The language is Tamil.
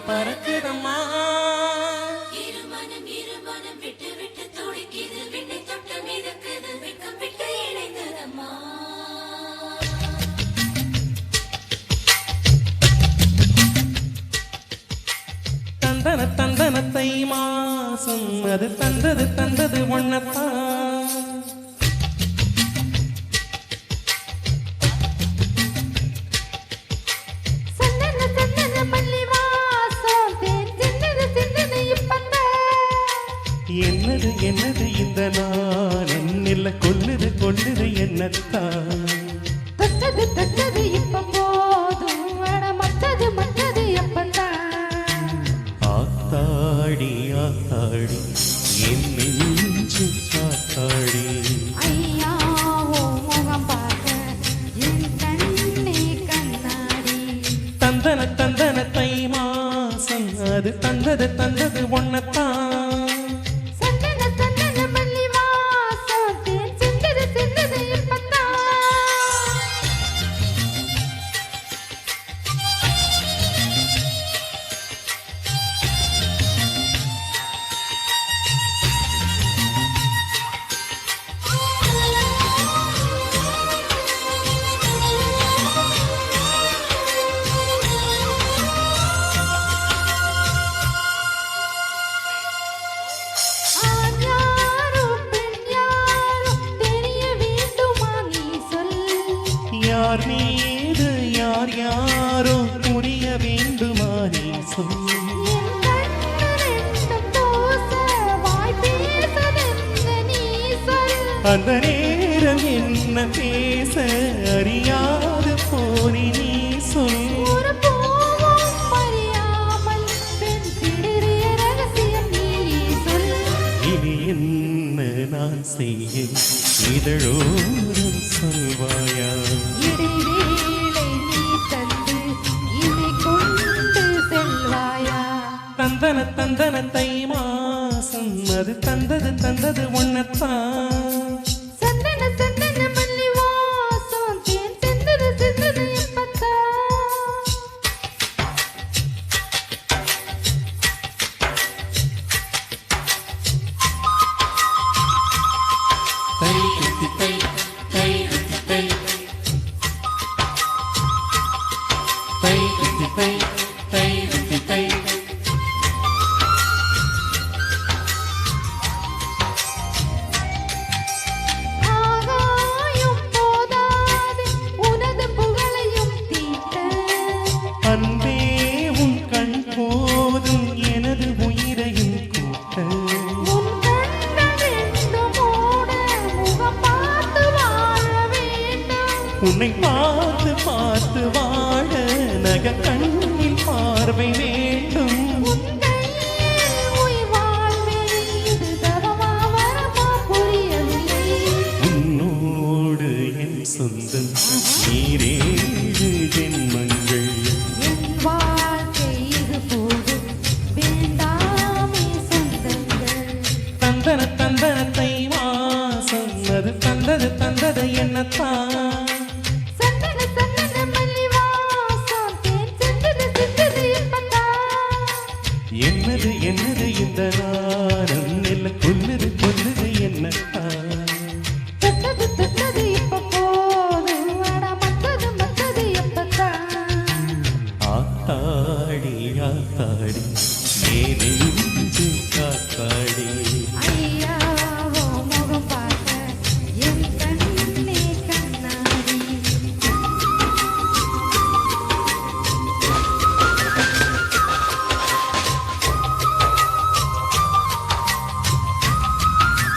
பறக்குதம்மா விட்டு விட்டு துடிக்குது விண்ணை தொட்டு மிதக்குது வெக்கம் விட்டு இணைந்ததம்மா தந்தன தந்தனத்தை மாசம் அது தந்தது தந்தது ஒன்னத்தான் என்னது என்னது இந்த நான் என்னில்ல கொல்லுது கொல்லுது என்னத்தான் தொட்டது தொட்டது இப்ப போதும் மத்தது மத்தது எப்பந்தான் ஆத்தாடி ஆத்தாடி என் நெஞ்சு காத்தாடி ஐயா ஓ முகம் பார்க்க என் கண்ணே கண்ணாடி தந்தன தந்தன தை மாசம் அது தந்தது தந்தது ஒன்னத்தான் யார் மீது யார் யாரோ புரிய வேண்டுமா நீ சொல் அந்த நேரம் என்ன பேச அறியாது போனி நீ சொல் இனி என்ன நான் செய்ய இதழோரம் சொல்வாயா தந்தன தந்தன தை மாசம் அது தந்தது தந்தது ஒன்னத்தான் அன்பே உன் கண் போதும் எனது உயிரையும் கூட்ட உன்னை பார்த்து பார்த்து வாழ நக கண்ணில் பார்வை வேண்டும் உன்னோடு என் சொந்தம் நீரேழு ஜென்மங்கள் தந்தன தந்தன தை மாசம் அது தந்தது தந்தது என்னத்தான் என்னது என்னது இந்த நாரம் நெல்ல கொல்லுது கொல்லுது என்னத்தான் தொட்டது தொட்டது இப்ப போதும் மத்தது மத்தது எப்பத்தான் ஆத்தாடி ஆத்தாடி